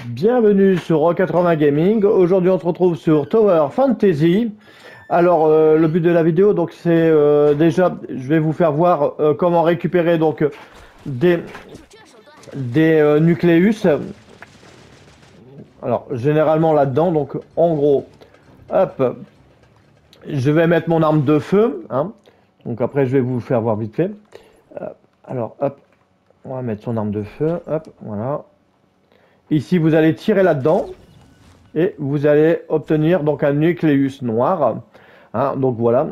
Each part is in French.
Bienvenue sur Rock 80 Gaming. Aujourd'hui, on se retrouve sur Tower Fantasy. Alors, le but de la vidéo, donc, c'est déjà, je vais vous faire voir comment récupérer donc des nucléus. Alors, généralement là-dedans, donc, en gros, hop, je vais mettre mon arme de feu. Hein. Donc après, je vais vous faire voir vite fait. Alors, hop, on va mettre son arme de feu. Hop, voilà. Ici, vous allez tirer là-dedans et vous allez obtenir donc un nucléus noir. Hein, donc voilà.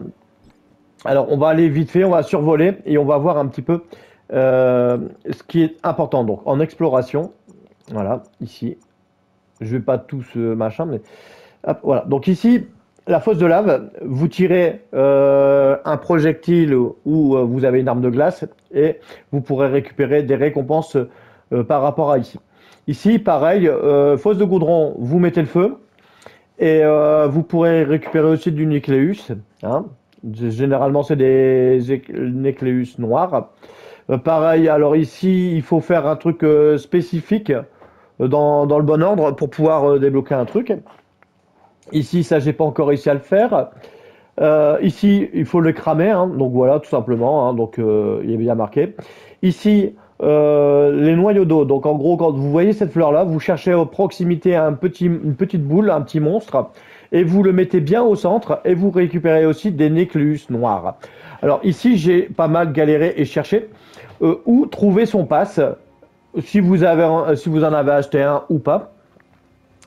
Alors, on va aller vite fait, on va survoler et on va voir un petit peu ce qui est important. Donc, en exploration, voilà, ici. Je vais pas tout ce machin, mais hop, voilà. Donc ici, la fosse de lave, vous tirez un projectile ou vous avez une arme de glace et vous pourrez récupérer des récompenses par rapport à ici. Ici, pareil, fosse de goudron, vous mettez le feu et vous pourrez récupérer aussi du nucléus. Hein. Généralement, c'est des nucléus noirs. Pareil, alors ici, il faut faire un truc spécifique dans le bon ordre pour pouvoir débloquer un truc. Ici, ça, j'ai pas encore réussi à le faire. Ici, il faut le cramer, hein, donc voilà, tout simplement. Hein, donc, il est bien marqué. Ici, les noyaux d'eau. Donc, en gros, quand vous voyez cette fleur-là, vous cherchez à proximité une petite boule, un petit monstre, et vous le mettez bien au centre, et vous récupérez aussi des nucléus noirs. Alors, ici, j'ai pas mal galéré et cherché où trouver son pass, si vous en avez acheté un ou pas,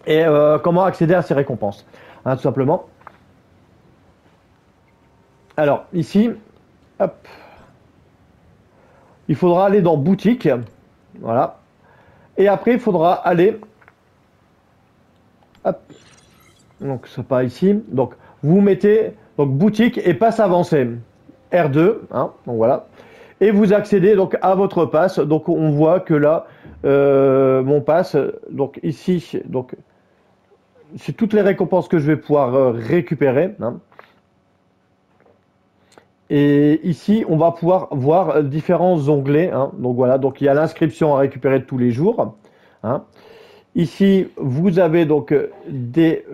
et comment accéder à ces récompenses, hein, tout simplement. Alors, ici, hop, il faudra aller dans boutique, voilà. Et après, il faudra aller, hop, donc c'est pas ici. Donc, vous mettez donc boutique et passe avancé, R2, hein, donc voilà. Et vous accédez donc à votre passe. Donc, on voit que là, mon passe, donc ici, donc c'est toutes les récompenses que je vais pouvoir récupérer. Hein. Et ici, on va pouvoir voir différents onglets. Hein. Donc voilà, donc il y a l'inscription à récupérer tous les jours. Hein. Ici, vous avez donc des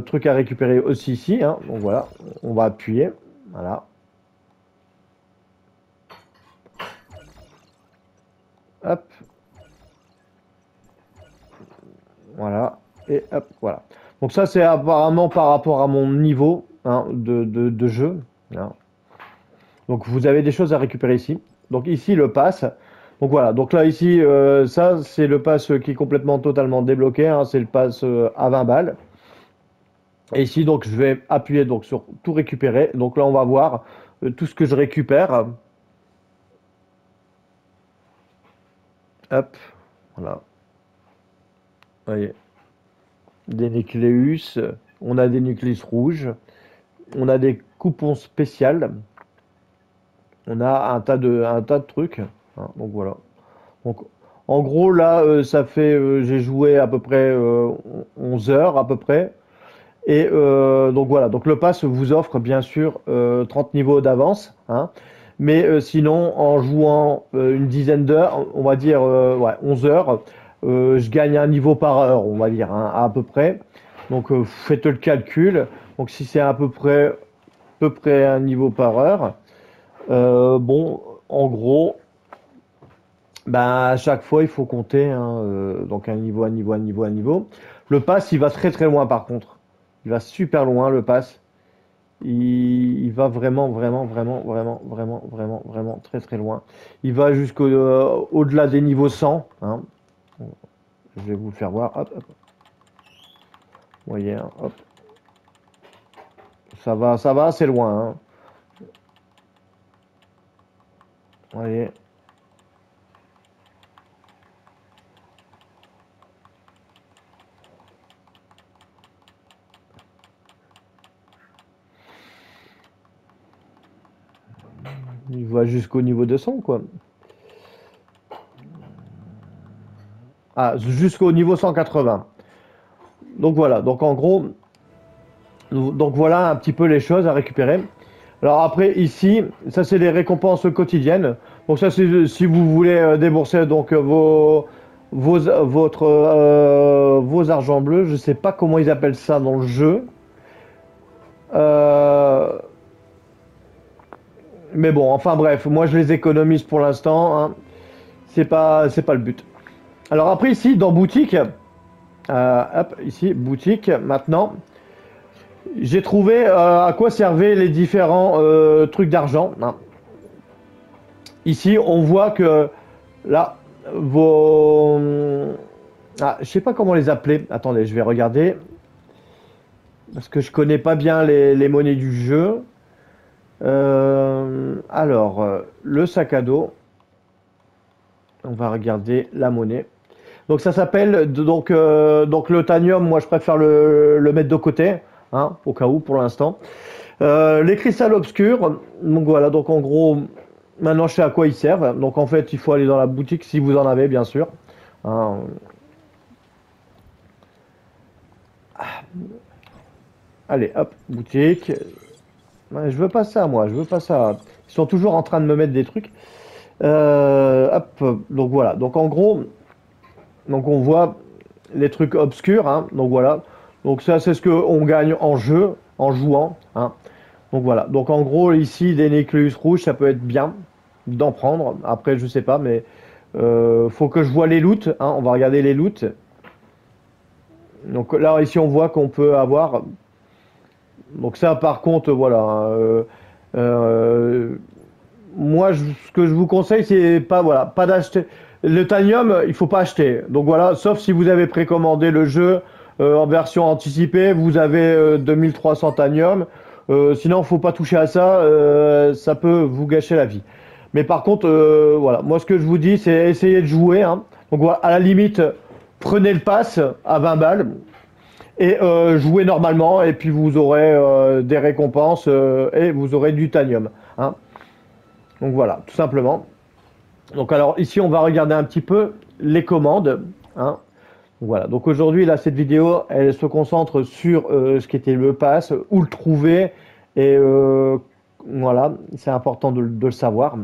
trucs à récupérer aussi ici. Hein. Donc voilà, on va appuyer. Voilà. Hop. Voilà. Et hop, voilà. Donc ça, c'est apparemment par rapport à mon niveau hein, de jeu. Hein. Donc vous avez des choses à récupérer ici. Donc ici le pass. Donc voilà. Donc là ici ça c'est le pass qui est complètement totalement débloqué. Hein, c'est le pass à 20 balles. Et ici donc je vais appuyer donc sur tout récupérer. Donc là on va voir tout ce que je récupère. Hop. Voilà. Vous voyez. Des nucléus. On a des nucléus rouges. On a des coupons spéciales. On a un tas de trucs. Hein, donc voilà. Donc, en gros, là, ça fait, j'ai joué à peu près 11 heures à peu près. Et donc voilà, donc le pass vous offre bien sûr 30 niveaux d'avance. Hein, mais sinon, en jouant une dizaine d'heures, on va dire ouais, 11 heures, je gagne un niveau par heure, on va dire, hein, à peu près. Donc faites le calcul. Donc si c'est à peu près un niveau par heure, bon, en gros, ben, à chaque fois, il faut compter hein, donc un niveau, un niveau, un niveau, un niveau. Le pass, il va très très loin par contre. Il va super loin le pass. Il va vraiment, vraiment, vraiment, vraiment, vraiment, vraiment, vraiment très très loin. Il va jusqu'au au-delà des niveaux 100. Hein. Je vais vous le faire voir. Hop, hop. Vous voyez, hein, hop. Ça va assez loin. Hein. Vous voyez. Il va jusqu'au niveau 200 quoi. Ah, jusqu'au niveau 180. Donc voilà, donc en gros, donc voilà un petit peu les choses à récupérer. Alors après ici, ça c'est les récompenses quotidiennes. Donc ça c'est si vous voulez débourser donc vos argents bleus. Je sais pas comment ils appellent ça dans le jeu. Euh, mais bon, enfin bref, moi je les économise pour l'instant, hein. C'est pas le but. Alors après ici, dans boutique, hop, ici, boutique, maintenant, j'ai trouvé à quoi servaient les différents trucs d'argent, hein. Ici, on voit que là, vos... Ah, je sais pas comment les appeler. Attendez, je vais regarder. Parce que je connais pas bien les monnaies du jeu. Le sac à dos. On va regarder la monnaie. Donc ça s'appelle donc le tanium. Moi, je préfère le mettre de côté, hein, au cas où pour l'instant. Les cristals obscurs. Donc voilà. Donc en gros, maintenant je sais à quoi ils servent. Donc en fait, il faut aller dans la boutique si vous en avez, bien sûr, hein. Allez, hop, boutique. Ouais, je veux pas ça, moi. Je veux pas ça. Ils sont toujours en train de me mettre des trucs. Hop, donc voilà. Donc en gros, donc on voit les trucs obscurs, hein. Donc voilà. Donc ça, c'est ce que on gagne en jeu, en jouant, hein. Donc voilà. Donc en gros, ici, des nucléus rouges, ça peut être bien d'en prendre. Après, je sais pas, mais faut que je vois les loots, hein. On va regarder les loots. Donc là, ici, on voit qu'on peut avoir. Donc ça, par contre, voilà, hein, euh, moi, ce que je vous conseille, c'est pas, voilà, pas d'acheter. Le Tanium, il faut pas acheter. Donc voilà, sauf si vous avez précommandé le jeu en version anticipée, vous avez 2300 Tanium. Sinon, faut pas toucher à ça, ça peut vous gâcher la vie. Mais par contre, voilà, moi ce que je vous dis, c'est essayer de jouer, hein. Donc voilà, à la limite, prenez le pass à 20 balles et jouez normalement, et puis vous aurez des récompenses et vous aurez du Tanium, hein. Donc voilà, tout simplement. Donc alors ici on va regarder un petit peu les commandes, hein. Voilà, donc aujourd'hui là cette vidéo elle se concentre sur ce qui était le pass, où le trouver, et voilà, c'est important de le savoir.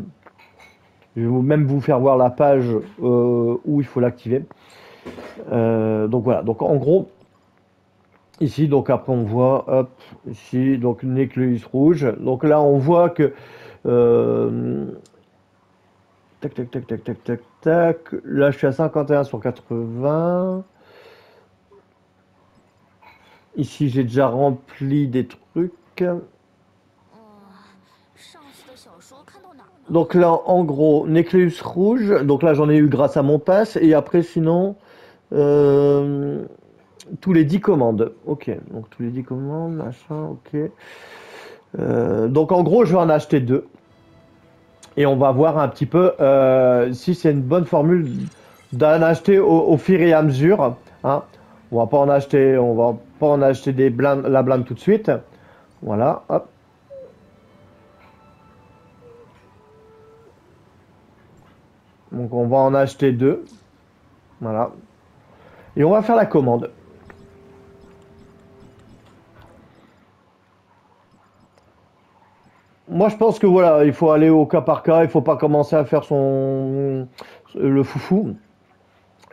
Je vais même vous faire voir la page où il faut l'activer. Donc voilà, donc en gros ici donc après on voit hop ici donc une écluse rouge. Donc là on voit que euh, tac, tac, tac, tac, tac, tac, tac. Là, je suis à 51 sur 80. Ici, j'ai déjà rempli des trucs. Donc là, en gros, Nécléus rouge. Donc là, j'en ai eu grâce à mon pass. Et après, sinon, euh, tous les 10 commandes. Ok, donc tous les 10 commandes, machin, ok. Donc en gros, je vais en acheter deux. Et on va voir un petit peu si c'est une bonne formule d'en acheter au fur et à mesure, hein. On va pas en acheter la blinde tout de suite. Voilà, hop. Donc on va en acheter deux. Voilà. Et on va faire la commande. Moi je pense que voilà, il faut aller au cas par cas, il faut pas commencer à faire le foufou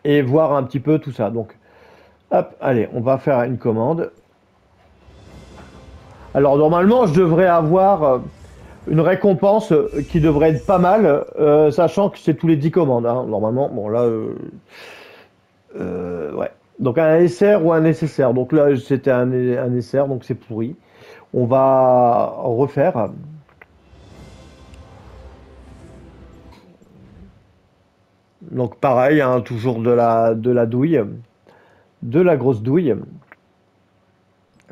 et voir un petit peu tout ça. Donc hop, allez, on va faire une commande. Alors normalement, je devrais avoir une récompense qui devrait être pas mal, sachant que c'est tous les 10 commandes, hein. Normalement, bon là, ouais. Donc un SR ou un nécessaire. Donc là, c'était un SR, donc c'est pourri. On va refaire. Donc pareil, hein, toujours de la douille, de la grosse douille.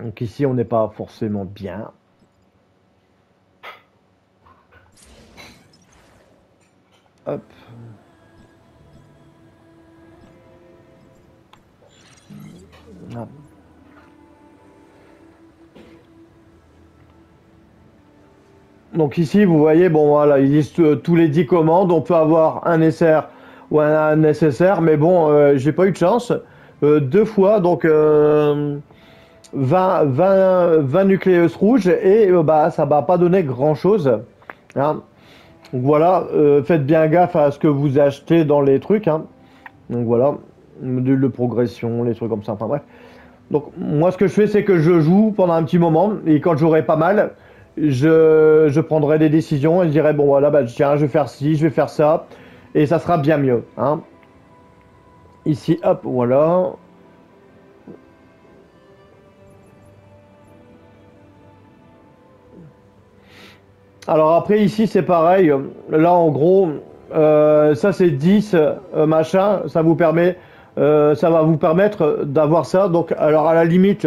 Donc ici, on n'est pas forcément bien. Hop. Hop. Donc ici, vous voyez, bon voilà, ils disent tous les 10 commandes, on peut avoir un SR ou un nécessaire, mais bon, j'ai pas eu de chance. Deux fois, donc 20 nucléus rouges, et bah ça va pas donner grand chose, hein. Donc voilà, faites bien gaffe à ce que vous achetez dans les trucs, hein. Donc voilà, module de progression, les trucs comme ça, enfin bref. Donc moi ce que je fais c'est que je joue pendant un petit moment et quand j'aurai pas mal, je prendrai des décisions et je dirai bon voilà bah tiens je vais faire ci, je vais faire ça et ça sera bien mieux. Hein. Ici hop voilà. Alors après ici c'est pareil. Là en gros ça c'est 10 machin, ça va vous permettre d'avoir ça. Donc alors à la limite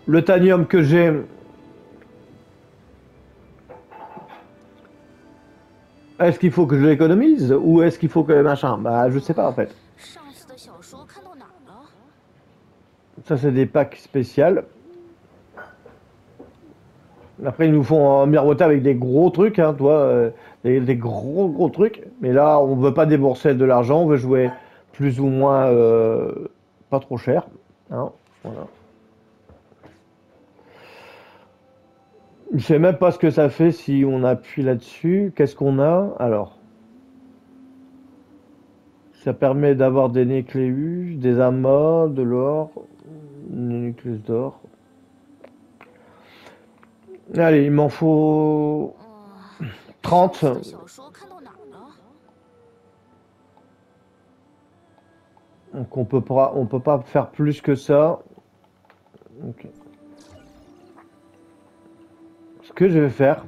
le tanium que j'ai. Est-ce qu'il faut que je l'économise ou est-ce qu'il faut que machin? Bah, je sais pas en fait. 上次的小说看到哪儿了？Ça, c'est des packs spéciales. Après, ils nous font miroiter avec des gros trucs, hein, toi, des gros trucs. Mais là, on veut pas débourser de l'argent, on veut jouer plus ou moins pas trop cher. Hein, voilà. Je sais même pas ce que ça fait si on appuie là-dessus. Qu'est-ce qu'on a? Alors, ça permet d'avoir des nucléus, des amas, de l'or, des nucléus d'or. Allez, il m'en faut 上 30. 次的小说看到哪儿了？Donc on peut pas faire plus que ça. Ok. Ce que je vais faire,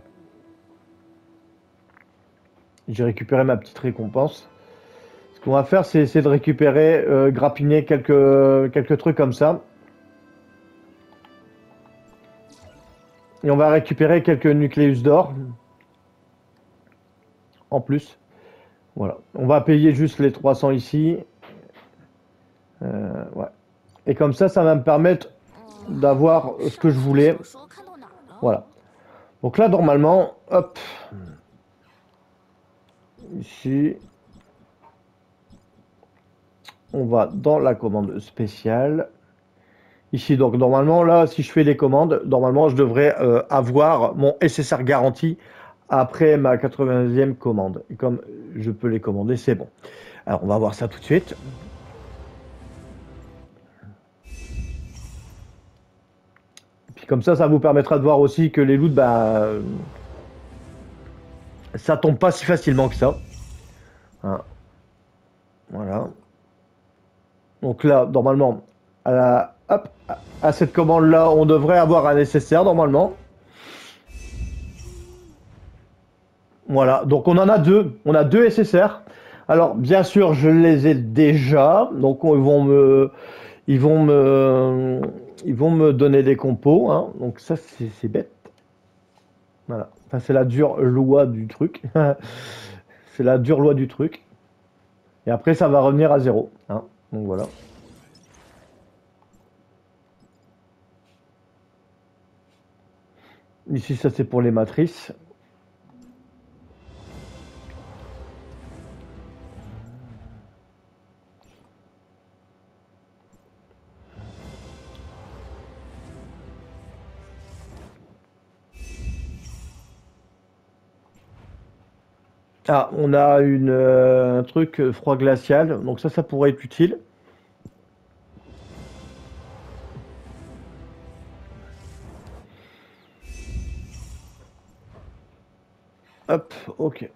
j'ai récupéré ma petite récompense. Ce qu'on va faire, c'est de récupérer, grappiner quelques trucs comme ça. Et on va récupérer quelques nucléus d'or en plus. Voilà. On va payer juste les 300 ici. Ouais. Et comme ça va me permettre d'avoir ce que 上 je 次的 voulais. 小说看到哪儿了？Voilà. Donc là, normalement, hop, ici, on va dans la commande spéciale. Ici, donc normalement, là, si je fais les commandes, normalement, je devrais avoir mon SSR garanti après ma 90e commande. Et comme je peux les commander, c'est bon. Alors, on va voir ça tout de suite. Et puis comme ça vous permettra de voir aussi que les loots, bah, ça tombe pas si facilement que ça. Hein, voilà. Donc là, normalement, hop, à cette commande-là, on devrait avoir un SSR normalement. Voilà, donc on en a deux. On a deux SSR. Alors, bien sûr, je les ai déjà. Donc, ils vont me, ils vont me donner des compos. Hein. Donc, ça, c'est bête. Voilà. Enfin, c'est la dure loi du truc. C'est la dure loi du truc. Et après, ça va revenir à zéro. Hein. Donc, voilà. Ici, ça, c'est pour les matrices. Ah, on a un truc froid glacial. Donc, ça pourrait être utile. Hop, ok.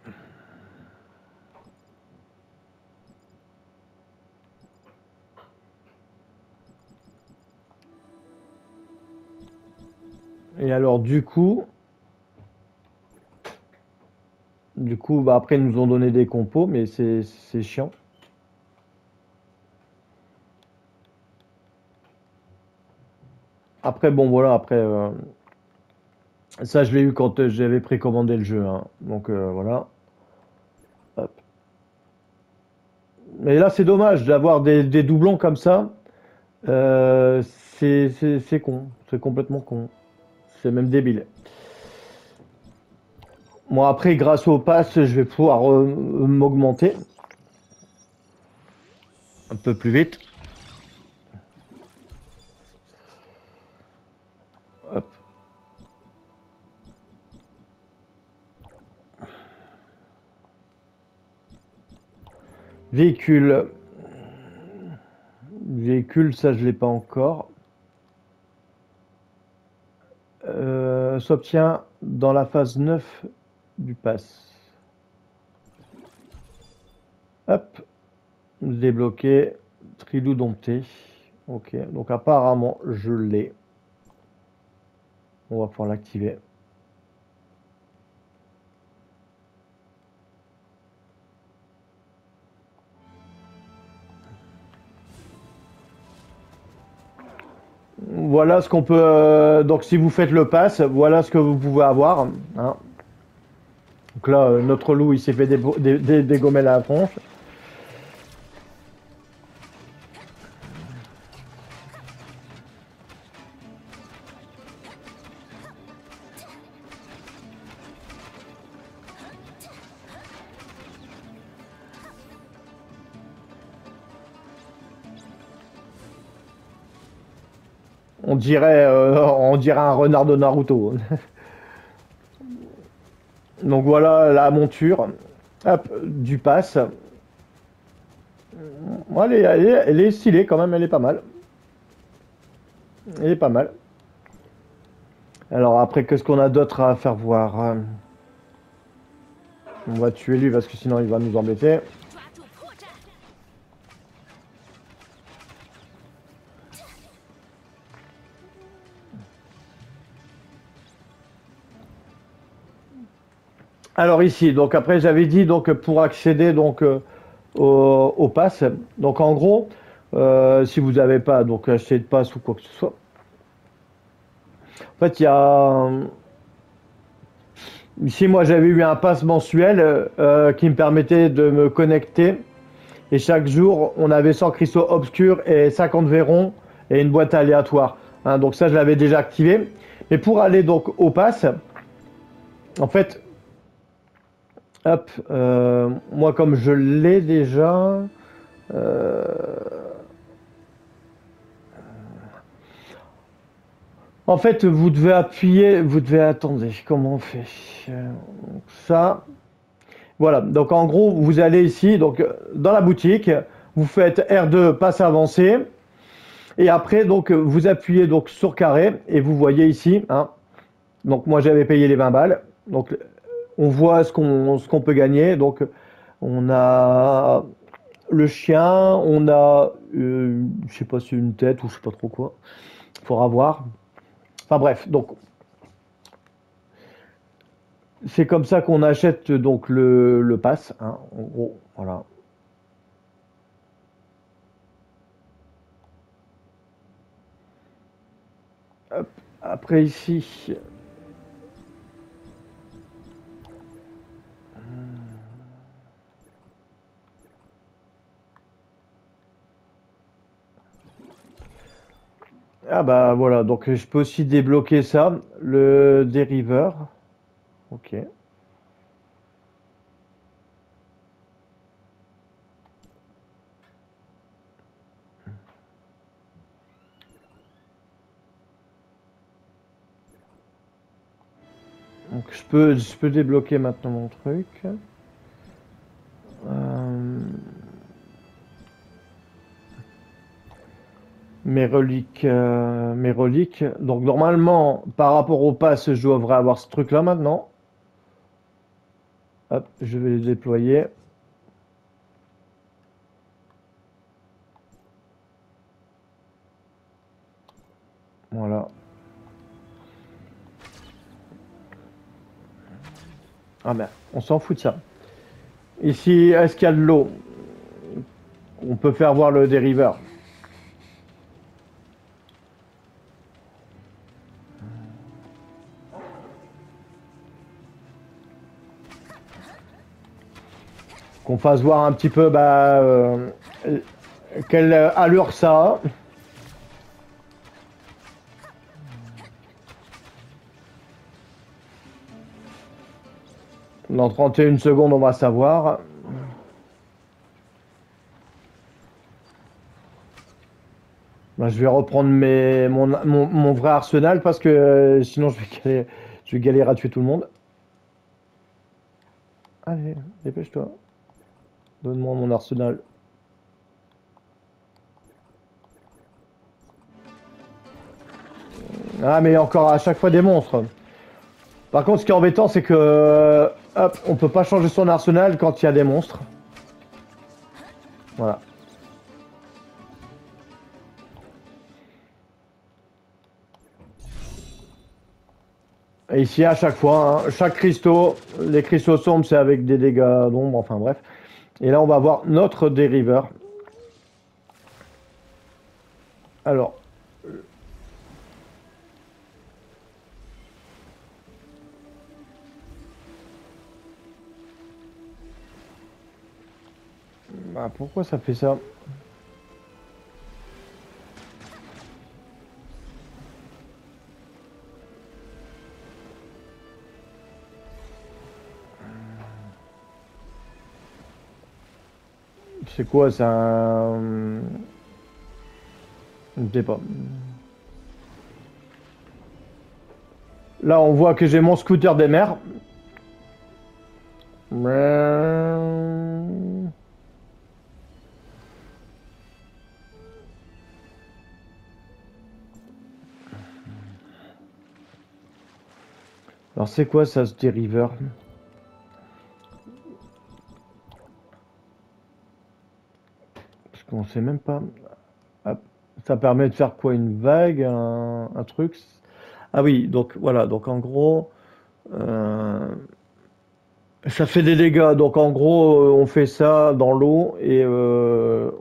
Et alors, du coup, bah, après, ils nous ont donné des compos, mais c'est chiant. Après, bon, voilà, après, ça, je l'ai eu quand j'avais précommandé le jeu. Hein. Donc, voilà. Hop. Mais là, c'est dommage d'avoir des doublons comme ça. Euh, c'est con. C'est complètement con. C'est même débile. Bon, après, grâce au pass, je vais pouvoir m'augmenter un peu plus vite. Hop. Véhicule. Véhicule, ça je l'ai pas encore. S'obtient dans la phase 9 du pass. Hop. Débloqué. Trilou dompté. Ok, donc apparemment je l'ai. On va pouvoir l'activer. Voilà ce qu'on peut. Donc si vous faites le pass, voilà ce que vous pouvez avoir. Hein. Donc là, notre loup, il s'est fait dégommer la tronche. On dirait un renard de Naruto. Donc voilà la monture. Hop, du pass. Elle est stylée quand même, elle est pas mal. Elle est pas mal. Alors après, qu'est-ce qu'on a d'autre à faire voir? On va tuer lui parce que sinon il va nous embêter. 抓住破绽。 Alors ici, donc après j'avais dit donc pour accéder donc au pass. Donc en gros, si vous n'avez pas donc acheté de pass ou quoi que ce soit, en fait il y a ici moi j'avais eu un pass mensuel qui me permettait de me connecter et chaque jour on avait 100 cristaux obscurs et 50 verrons et une boîte aléatoire. Hein, donc ça je l'avais déjà activé. Mais pour aller donc au pass, en fait hop, moi comme je l'ai déjà, euh, en fait vous devez appuyer, vous devez attendre, comment on fait ça? Voilà, donc en gros vous allez ici, donc dans la boutique, vous faites R2 passe avancé, et après donc vous appuyez donc sur carré, et vous voyez ici, hein, donc moi j'avais payé les 20 balles, donc on voit ce qu'on peut gagner, donc on a le chien, on a, je sais pas si une tête ou je sais pas trop quoi. Faudra voir. Enfin bref, donc c'est comme ça qu'on achète donc le pass. Hein, en gros, voilà. Hop. Après ici. Ah bah voilà, donc je peux aussi débloquer ça, le dériveur. Ok. Donc je peux débloquer maintenant mon truc. Euh, mes reliques, mes reliques. Donc normalement, par rapport au pass, je devrais avoir ce truc-là maintenant. Hop, je vais le déployer. Voilà. Ah ben, on s'en fout de ça. Ici, est-ce qu'il y a de l'eau? On peut faire voir le dériveur. Qu'on fasse voir un petit peu bah, quelle allure ça a. Dans 31 secondes, on va savoir. Bah, je vais reprendre mon vrai arsenal parce que sinon je vais galérer à tuer tout le monde. Allez, dépêche-toi. Donne-moi mon arsenal. Ah, mais encore à chaque fois des monstres. Par contre, ce qui est embêtant, c'est que hop, on peut pas changer son arsenal quand il y a des monstres. Voilà. Et ici, à chaque fois, hein, chaque cristaux, les cristaux sombres, c'est avec des dégâts d'ombre, enfin bref. Et là, on va voir notre dériveur. Alors, bah, pourquoi ça fait ça? C'est quoi ça? Je ne sais pas. Là, on voit que j'ai mon scooter des mers. Alors, c'est quoi ça, ce dériveur? Parce qu'on sait même pas. Hop. Ça permet de faire quoi? Une vague, un truc? Ah oui, donc voilà. Donc en gros, euh, ça fait des dégâts. Donc en gros, on fait ça dans l'eau et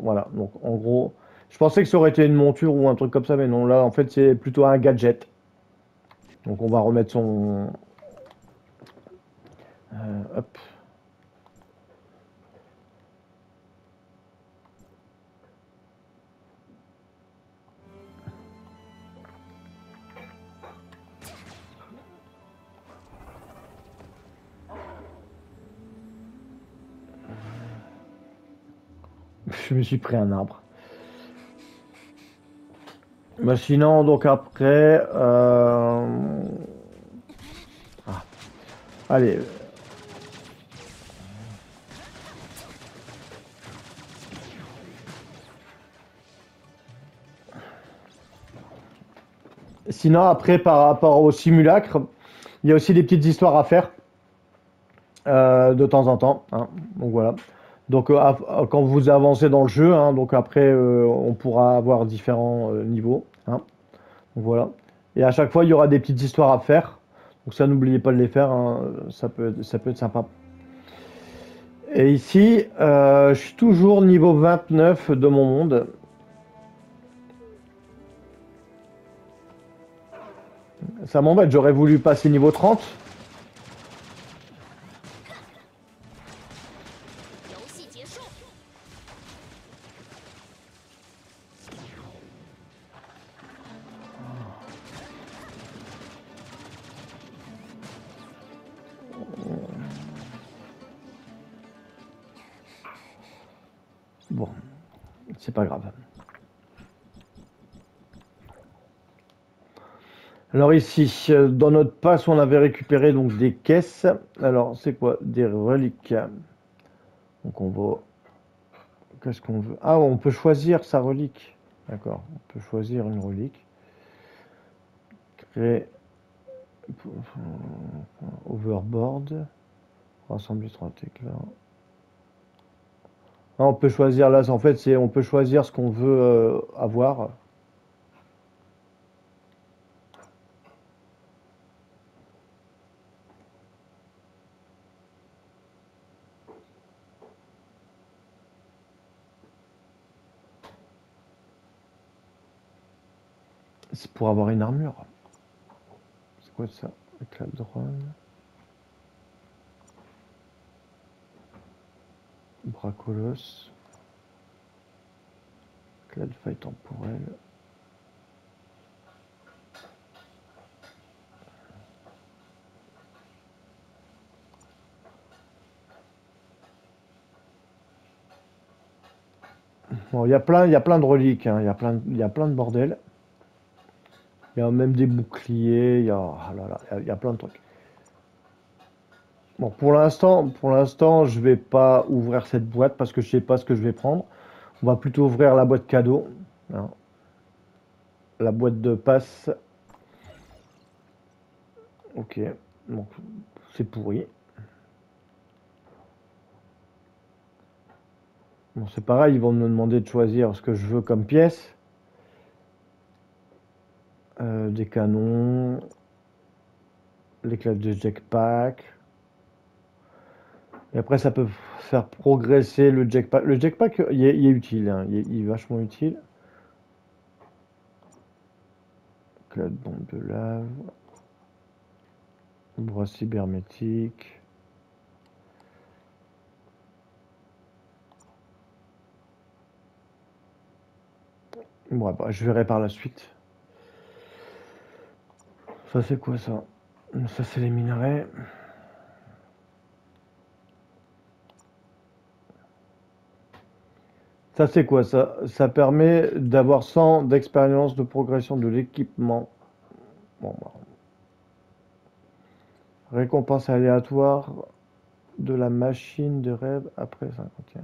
voilà. Donc en gros, je pensais que ça aurait été une monture ou un truc comme ça, mais non. Là, en fait, c'est plutôt un gadget. Donc on va remettre son. Hop. Je me suis pris un arbre. Bah sinon, donc après, ah, allez. Sinon, après, par rapport au simulacre, il y a aussi des petites histoires à faire de temps en temps, hein. Donc voilà. Donc quand vous avancez dans le jeu, hein, donc après, on pourra avoir différents niveaux, hein. Donc voilà. Et à chaque fois, il y aura des petites histoires à faire. Donc ça, n'oubliez pas de les faire, hein. Ça peut être sympa. Et ici, je suis toujours niveau 29 de mon monde. Ça m'embête, j'aurais voulu passer niveau 30. 游戏结束。Bon, c'est pas grave. Alors ici, dans notre passe, on avait récupéré donc des caisses. Alors, c'est quoi? Des reliques. Donc on va... Qu'est-ce qu'on veut? Ah, on peut choisir sa relique. D'accord, on peut choisir une relique. Créer... Overboard. Rassembler 30 éclats. Ah, on peut choisir là, en fait, on peut choisir ce qu'on veut avoir. C'est pour avoir une armure. C'est quoi ça? Éclat de drone. Bracolos. Éclat de faille temporelle. Bon, il y a plein de reliques, hein. Il y a plein de bordel. Il y a même des boucliers, il y a, ah là là, il y a plein de trucs. Bon, pour l'instant, je vais pas ouvrir cette boîte parce que je sais pas ce que je vais prendre. On va plutôt ouvrir la boîte cadeau, hein, la boîte de passe. Ok, donc c'est pourri. Bon, c'est pareil, ils vont me demander de choisir ce que je veux comme pièce. Des canons, les classes de jetpack. Et après, ça peut faire progresser le jetpack. Le jetpack, il est utile, hein, il est vachement utile. La bombe de lave. Bras cybernétique. Bon, bah, je verrai par la suite. Ça, c'est quoi ça? Ça, c'est les minerais. Ça, c'est quoi ça? Ça permet d'avoir 100 d'expérience de progression de l'équipement. Bon, bah. Récompense aléatoire de la machine de rêve après 51.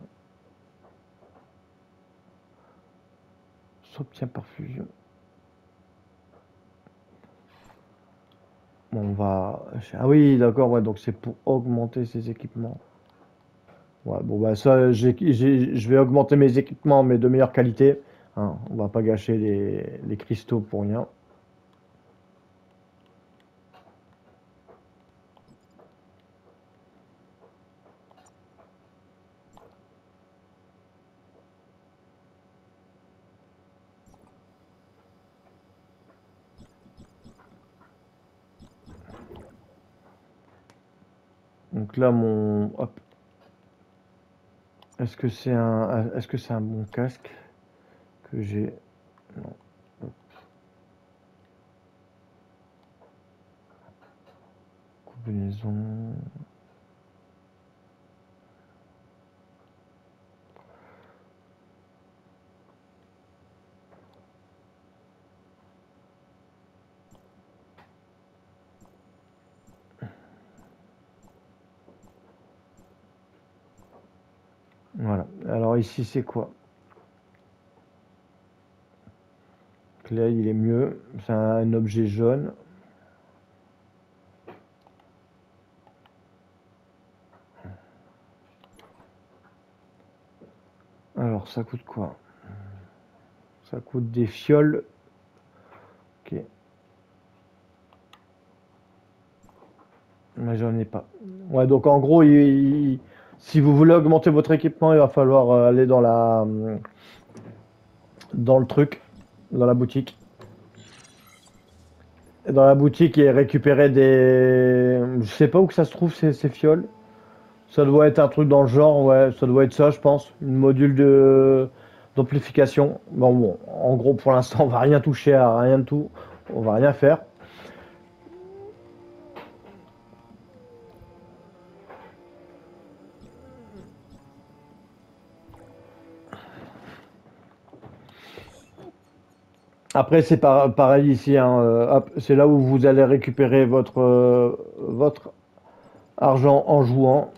S'obtient par fusion. Bon, on va. Ah oui, d'accord, ouais, donc c'est pour augmenter ses équipements. Ouais, bon, bah ça, je vais augmenter mes équipements, mais de meilleure qualité, hein. On va pas gâcher les cristaux pour rien. Donc là, mon. Hop. Est-ce que c'est un bon casque que j'ai? Non. Hop. Combinaison. Voilà. Alors ici, c'est quoi? Donc là, il est mieux. C'est un objet jaune. Alors, ça coûte quoi? Ça coûte des fioles. Ok. Mais j'en ai pas. Ouais, donc en gros, si vous voulez augmenter votre équipement, il va falloir aller dans le truc, dans la boutique. Et dans la boutique et récupérer des. Je sais pas où que ça se trouve ces fioles. Ça doit être un truc dans le genre, ouais, ça doit être ça, je pense. Une module de d'amplification. Bon, en gros, pour l'instant, on va rien toucher à rien de tout. On va rien faire. Après, c'est pareil ici, hein, hop, c'est là où vous allez récupérer votre argent en jouant.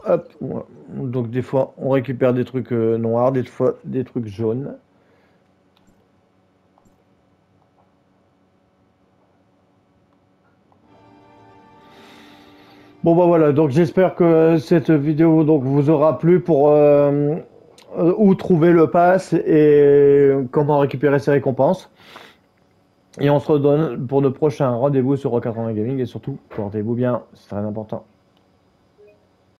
Hop, ouais. Donc des fois, on récupère des trucs noirs, des fois des trucs jaunes. Bon bah voilà, donc j'espère que cette vidéo donc vous aura plu pour où trouver le pass et comment récupérer ses récompenses. Et on se redonne pour de prochains rendez-vous sur Rock 80 Gaming et surtout, portez-vous bien, c'est très important.